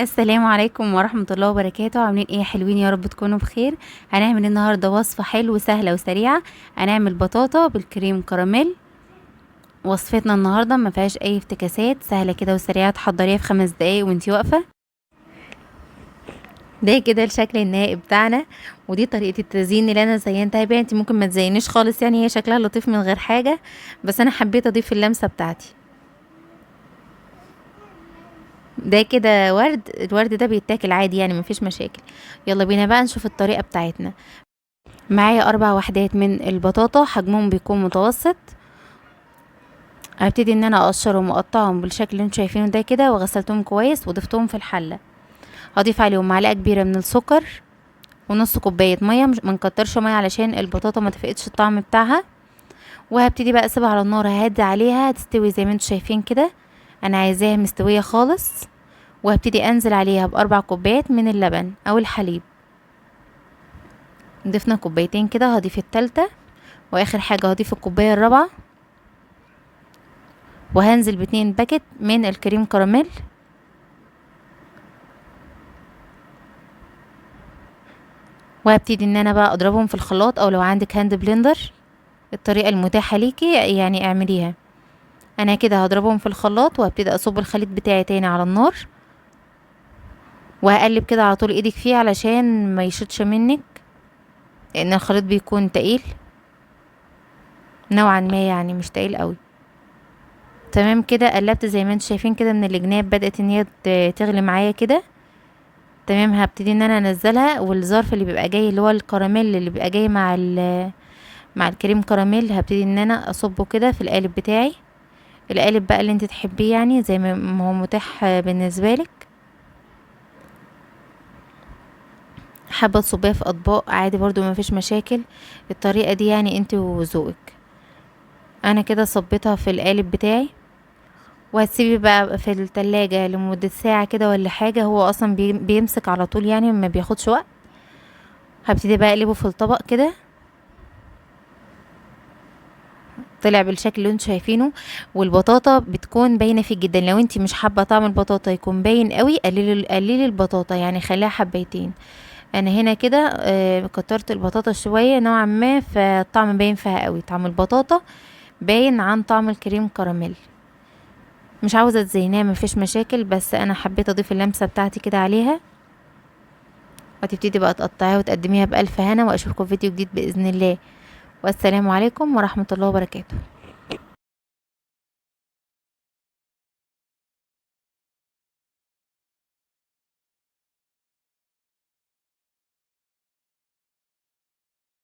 السلام عليكم ورحمة الله وبركاته. عاملين ايه يا حلوين؟ يا رب تكونوا بخير. هنعمل النهاردة وصفة حلوة سهلة وسريعة. هنعمل بطاطا بالكريم كراميل. وصفتنا النهاردة ما فيهاش اي افتكاسات، سهلة كده وسريعة، تحضريها في 5 دقايق وانتي واقفة. ده كده الشكل النهائي بتاعنا، ودي طريقة التزيين اللي انا زينتها بيها. انتي ممكن ما تزينيش خالص، يعني هي شكلها لطيف من غير حاجة، بس انا حبيت اضيف اللمسة بتاعتي. ده كده ورد، الورد ده بيتاكل عادي يعني مفيش مشاكل. يلا بينا بقى نشوف الطريقة بتاعتنا. معايا 4 وحدات من البطاطا، حجمهم بيكون متوسط. هبتدي ان انا اقشرهم واقطعهم بالشكل اللي انتوا شايفينه ده كده، وغسلتهم كويس وضفتهم في الحله. هضيف عليهم معلقه كبيره من السكر ونص كوبايه ميه، مش منكترش ميه علشان البطاطا ما تفقدش الطعم بتاعها. وهبتدي بقى اسيبها على النار، هادي عليها تستوي زي ما انتوا شايفين كده. انا عايزاها مستويه خالص. وهبتدي انزل عليها ب4 كوبايات من اللبن او الحليب. ضفنا كوبايتين كده، هضيف التالتة. واخر حاجه هضيف الكوبايه الرابعه. وهنزل ب2 باكت من الكريم كراميل. وهبتدي ان انا بقى اضربهم في الخلاط، او لو عندك هاند بلندر الطريقة المتاحة ليكي يعني اعمليها. انا كده هضربهم في الخلاط، وهبتدي اصب الخليط بتاعي تاني على النار. وهقلب كده على طول ايدك فيه علشان ما يشطش منك، لان الخليط بيكون تقيل نوعا ما، يعني مش تقيل قوي. تمام كده، قلبت زي ما انتم شايفين كده من الجناب، بدأت ان هي تغلي معايا كده. تمام، هبتدي ان انا انزلها، والظرف اللي بيبقى جاي اللي هو الكراميل اللي بيبقى جاي مع الكريم كراميل، هبتدي ان انا اصبه كده في القالب بتاعي. القالب بقى اللي انت تحبيه، يعني زي ما هو متاح بالنسبه لك. حابه تصبيها في اطباق عادي برضو ما فيش مشاكل. الطريقه دي يعني انت وذوقك. انا كده صبيتها في القالب بتاعي. وهتسيبي بقى في التلاجة لمدة ساعة كده ولا حاجة، هو اصلا بيمسك على طول يعني ما بياخدش وقت. هبتدي بقى اقلبه في الطبق كده. طلع بالشكل اللي انتوا شايفينه. والبطاطا بتكون باينه فيه جدا، لو انت مش حابه طعم البطاطا يكون باين قوي، قللي البطاطا، يعني خليها حبيتين. انا هنا كده كترت البطاطا شويه نوعا ما، فالطعم باين فيها قوي، طعم البطاطا باين عن طعم الكريم كراميل. مش عاوزه تزينها مفيش مشاكل، بس انا حبيت اضيف اللمسه بتاعتي كده عليها. وتبتدي بقى تقطعيها وتقدميها بألف هنا، واشوفكم في فيديو جديد بإذن الله. والسلام عليكم ورحمة الله وبركاته.